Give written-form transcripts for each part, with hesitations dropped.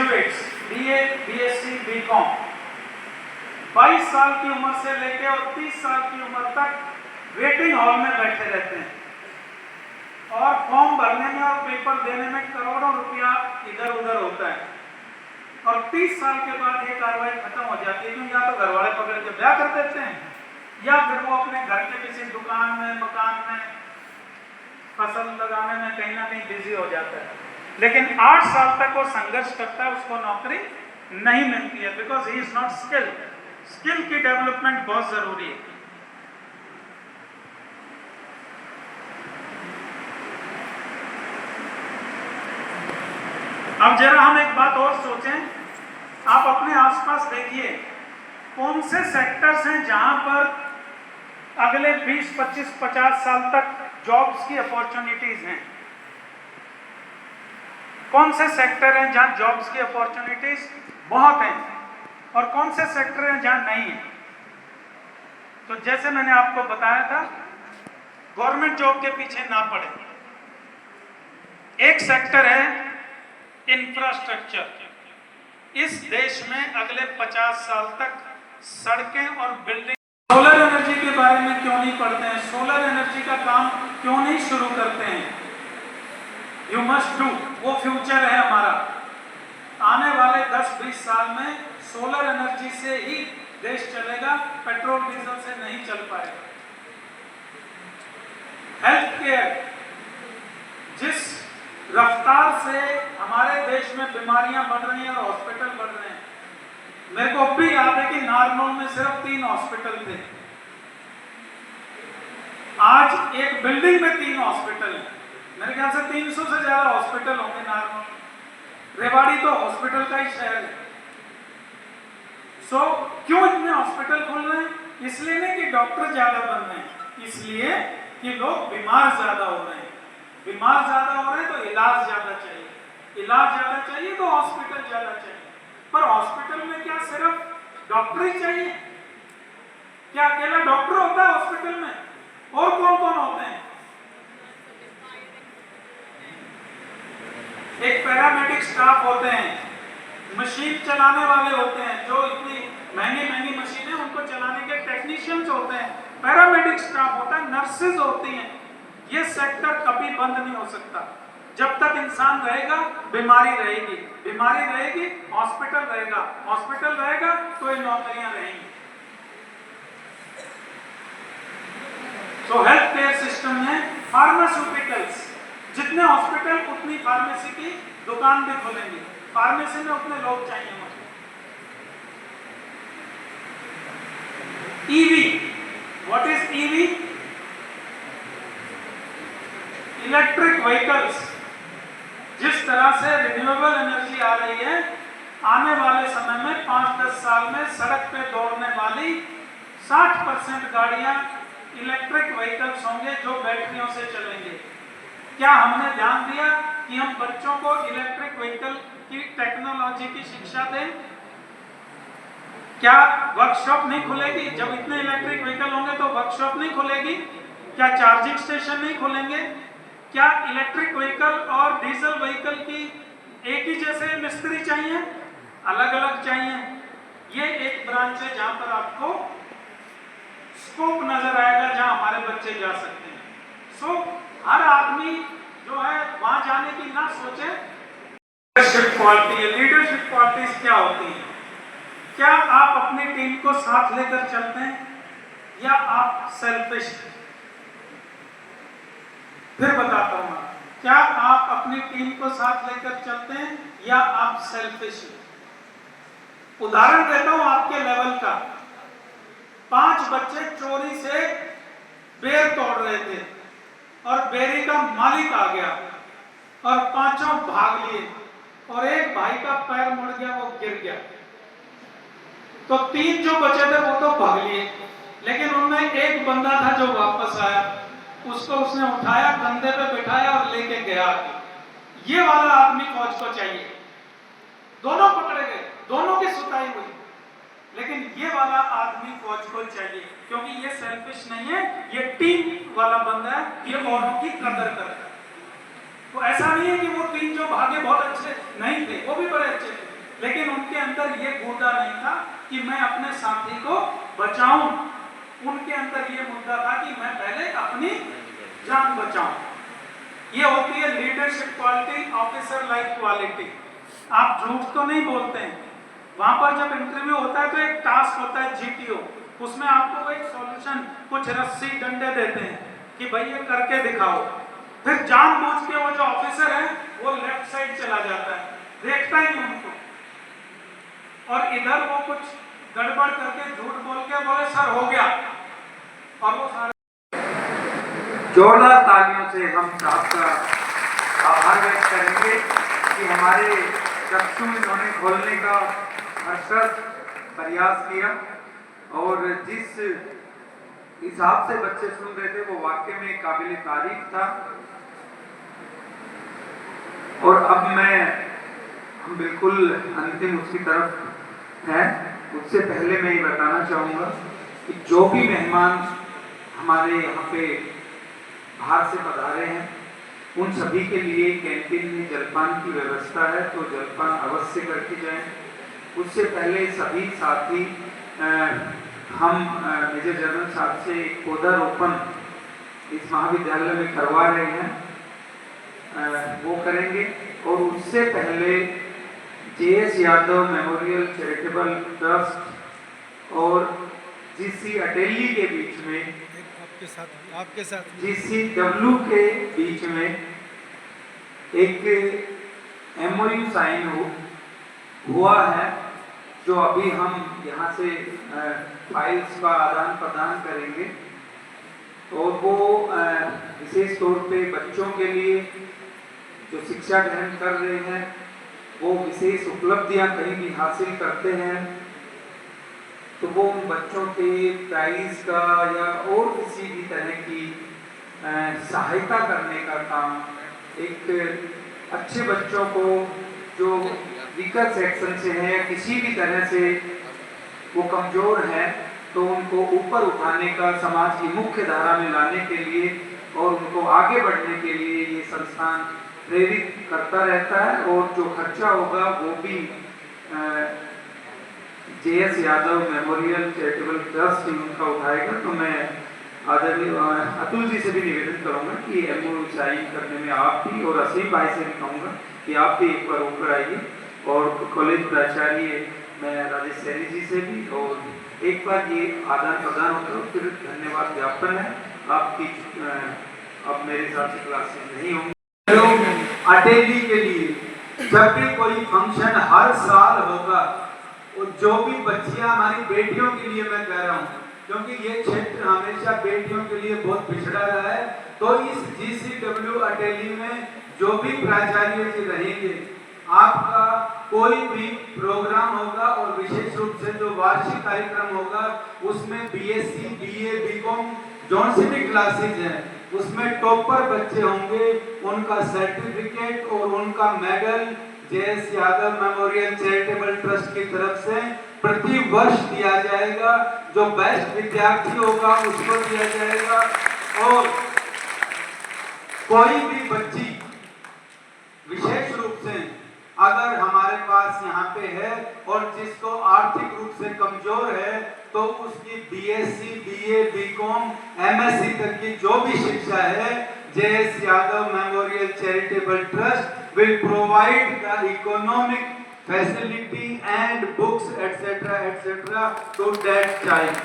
Graduates BA, BSc, BCom 22 साल की उम्र से लेकर और 30 साल की उम्र तक वेटिंग हॉल में बैठे रहते हैं और फॉर्म भरने में और पेपर देने में करोड़ों रुपया इधर उधर होता है और 30 साल के बाद ये कार्रवाई खत्म हो जाती है, क्योंकि या तो घर वाले पकड़ के ब्याह कर देते हैं या फिर वो अपने घर के किसी दुकान में, मकान में, फसल लगाने में कहीं ना कहीं बिजी हो जाता है। लेकिन 8 साल तक वो संघर्ष करता है, उसको नौकरी नहीं मिलती है, because he is not skilled. Skill की डेवलपमेंट बहुत जरूरी है। अब जरा हम एक बात और सोचें, आप अपने आसपास देखिए कौन से सेक्टर्स हैं जहां पर अगले 20, 25, 50 साल तक जॉब्स की अपॉर्चुनिटीज हैं। कौन से सेक्टर हैं जहां जॉब्स की अपॉर्चुनिटीज बहुत हैं और कौन से सेक्टर हैं जहां नहीं है। तो जैसे मैंने आपको बताया था, गवर्नमेंट जॉब के पीछे ना पड़े। एक सेक्टर है इंफ्रास्ट्रक्चर। इस देश में अगले 50 साल तक सड़कें और बिल्डिंग। सोलर एनर्जी के बारे में क्यों नहीं पढ़ते हैं? सोलर एनर्जी का काम क्यों नहीं शुरू करते हैं? You must do. वो फ्यूचर है हमारा। आने वाले 10-20 साल में सोलर एनर्जी से ही देश चलेगा, पेट्रोल डीजल से नहीं चल पाएगा। हेल्थ केयर, जिस रफ्तार से हमारे देश में बीमारियां बढ़ रही हैं और हॉस्पिटल बढ़ रहे हैं, मेरे को अब भी याद है कि नारनौल में सिर्फ 3 हॉस्पिटल थे। आज एक बिल्डिंग में 3 हॉस्पिटल हैं। मेरे ख्याल से 300 से ज्यादा हॉस्पिटल होंगे नारनौल। रेवाड़ी तो हॉस्पिटल का ही शहर है। क्यों इतने हॉस्पिटल खुल रहे हैं? इसलिए नहीं कि डॉक्टर ज्यादा बन रहे हैं, इसलिए कि लोग बीमार ज्यादा हो रहे हैं। बीमार ज्यादा हो रहे हैं तो इलाज ज्यादा चाहिए, इलाज ज्यादा चाहिए तो हॉस्पिटल ज्यादा चाहिए। पर हॉस्पिटल में क्या सिर्फ डॉक्टर ही चाहिए? क्या अकेला डॉक्टर होता है हॉस्पिटल में? और कौन कौन होते हैं? एक पैरामेडिक स्टाफ होते हैं, मशीन चलाने वाले होते हैं, जो इतनी महंगी महंगी मशीनें उनको चलाने के टेक्नीशियंस होते हैं, पैरामेडिक स्टाफ होता है, नर्सेज होती हैं। ये सेक्टर कभी बंद नहीं हो सकता। जब तक इंसान रहेगा बीमारी रहेगी, बीमारी रहेगी हॉस्पिटल रहेगा, हॉस्पिटल रहेगा तो ये नौकरियां रहेंगी। तो हेल्थ केयर सिस्टम में फार्मास्यूटिकल्स, जितने हॉस्पिटल उतनी फार्मेसी की दुकान भी खोलेंगे। फार्मेसी में उतने लोग चाहिए मुझे। EV, what is EV? Electric vehicles. जिस तरह से रिन्यूएबल एनर्जी आ रही है, आने वाले समय में 5-10 साल में सड़क पे दौड़ने वाली 60% गाड़ियां इलेक्ट्रिक व्हीकल्स होंगे जो बैटरियों से चलेंगे। क्या हमने ध्यान दिया कि हम बच्चों को इलेक्ट्रिक व्हीकल की टेक्नोलॉजी की शिक्षा दें? क्या वर्कशॉप नहीं खुलेगी? जब इतने इलेक्ट्रिक व्हीकल होंगे तो वर्कशॉप नहीं खुलेगी? क्या चार्जिंग स्टेशन नहीं खुलेंगे? क्या इलेक्ट्रिक व्हीकल और डीजल व्हीकल की एक ही जैसे मिस्त्री चाहिए? अलग अलग चाहिए। ये एक ब्रांच है जहां पर आपको स्कोप नजर आएगा, जहां हमारे बच्चे जा सकते हैं। हर आदमी जो है वहां जाने की ना सोचे। लीडरशिप क्वालिटी, लीडरशिप क्वालिटीज क्या होती है? क्या आप अपनी टीम को साथ लेकर चलते हैं या आप सेल्फिश? फिर बताता हूं, क्या आप अपनी टीम को साथ लेकर चलते हैं या आप सेल्फिश? उदाहरण देता हूं आपके लेवल का। 5 बच्चे चोरी से बेर तोड़ रहे थे और बेरी का मालिक आ गया और 5 भाग लिए और एक भाई का पैर मुड़ गया, वो गिर गया। तो 3 जो बचे थे वो तो भाग लिए, लेकिन उनमें एक बंदा था जो वापस आया। उसको उसने उठाया, कंधे पे बिठाया और लेके गया। ये वाला आदमी फौज को चाहिए। दोनों पकड़े गए, दोनों की सुताई हुई, लेकिन ये वाला आदमी फौज को चाहिए, क्योंकि ये सेल्फिश नहीं है, ये टीम वाला बंदा है, ये औरों की कदर करता है। तो ऐसा नहीं है कि वो 3 जो भागे बहुत अच्छे नहीं थे, वो भी बड़े अच्छे थे, लेकिन उनके अंदर ये मुद्दा नहीं था कि मैं अपने साथी को बचाऊं, उनके अंदर ये मुद्दा था कि मैं पहले अपनी जान बचाऊं। ये होती है leadership quality, officer like quality. आप झूठ तो नहीं बोलते हैं। वहां पर जब इंटरव्यू होता है तो एक टास्क होता है जीटीओ, उसमें आपको एक सॉल्यूशन, कुछ रस्सी डंडे देते हैं कि भाई ये करके दिखाओ। फिर जानबूझ के वो जो ऑफिसर है वो लेफ्ट साइड चला जाता है, देखता ही नहीं उनको, और इधर वो कुछ गड़बड़ करके झूठ बोल के बोले सर हो गया, और वो सारे। जोरदार तालियों से हम साहब का आभार व्यक्त करेंगे कि हमारे चक्षु इन्होंने खोलने का भरसक प्रयास किया, और जिस हिसाब से बच्चे सुन रहे थे वो वाकई में काबिल तारीफ था। और अब हम बिल्कुल अंतिम उसकी तरफ हैं। उससे पहले मैं ये बताना चाहूँगा कि जो भी मेहमान हमारे यहाँ पे बाहर से पधारे हैं, उन सभी के लिए कैंटीन में जलपान की व्यवस्था है, तो जलपान अवश्य करके जाएं। उससे पहले सभी साथी हम मेजर जनरल साहब से एक पौधारोपण इस महाविद्यालय में करवा रहे हैं, वो करेंगे। और उससे पहले JS Yadav memorial charitable trust और GC अटेली के बीच में, आपके साथ GCW के बीच में एक MOU साइन हुआ है, जो अभी हम यहाँ से फाइल्स का आदान प्रदान करेंगे। और वो विशेष तौर पे बच्चों के लिए जो शिक्षा ग्रहण कर रहे हैं, वो विशेष उपलब्धियां कहीं भी हासिल करते हैं, तो वो उन बच्चों के प्राइज का या और किसी भी तरह की सहायता करने का काम, एक अच्छे बच्चों को जो वीकर सेक्शन से है या किसी भी तरह से वो कमजोर है, तो उनको ऊपर उठाने का, समाज की मुख्य धारा में लाने के लिए और उनको आगे बढ़ने के लिए ये संस्थान प्रेरित करता रहता है। और जो खर्चा होगा वो भी JS Yadav memorial charitable trust उनका उठाएगा। तो मैं आदरणीय अतुल जी से भी निवेदन करूंगा कि MOU साइन करने में आप भी, और असीम भाई से भी कहूँगा कि आप भी एक बार ऊपर आइए, और कॉलेज प्राचार्य मैं राजेश सैनी जी से भी, और एक बार ये आदान प्रदान होता है। फिर धन्यवाद ज्ञापन है आपकी। अब मेरे हिसाब से क्लासेस नहीं होंगे। अटेली के लिए जब भी कोई फंक्शन हर साल होगा, और जो भी बच्चियां हमारी बेटियों के लिए मैं कह रहा हूँ, क्योंकि ये क्षेत्र हमेशा बेटियों के लिए बहुत पिछड़ा रहा है, तो इस GCW अटेली में जो भी प्राचार्य जी रहेंगे, आपका कोई भी प्रोग्राम होगा, और विशेष रूप से जो वार्षिक कार्यक्रम होगा, उसमें BSc, BA, BCom जौन सी भी क्लासेज हैं, उसमें टॉपर बच्चे होंगे, उनका सर्टिफिकेट और उनका medal JS Yadav memorial charitable trust की तरफ से प्रति वर्ष दिया जाएगा। जो बेस्ट विद्यार्थी होगा उसको दिया जाएगा। और कोई भी बच्ची विशेष रूप से अगर हमारे पास यहाँ पे है और जिसको आर्थिक रूप से कमजोर है, तो उसकी BSc, BA, BCom, MSc तक की जो भी शिक्षा है, JS Yadav memorial charitable trust will provide the economic facility and books etc. to that child।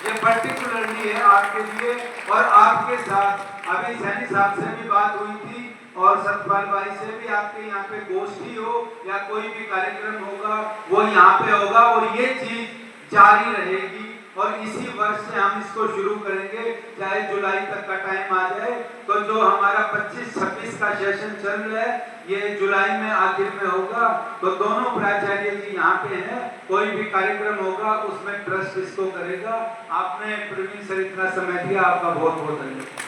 ये पर्टिकुलरली है आपके लिए और आपके साथ। अभी सैनी साहब से भी बात हुई थी, और सतपाल भाई से भी, आपके यहाँ पे गोष्ठी हो या कोई भी कार्यक्रम होगा वो यहाँ पे होगा, और ये चीज जारी रहेगी। और इसी वर्ष से हम इसको शुरू करेंगे, चाहे जुलाई तक का टाइम आ जाए। तो जो हमारा 25-26 का सेशन चल रहा है, ये जुलाई में आखिर में होगा। तो दोनों प्राचार्य जी यहाँ पे हैं, कोई भी कार्यक्रम होगा उसमें ट्रस्ट इसको करेगा। आपने प्रवीण सर इतना समय दिया, आपका बहुत बहुत धन्यवाद।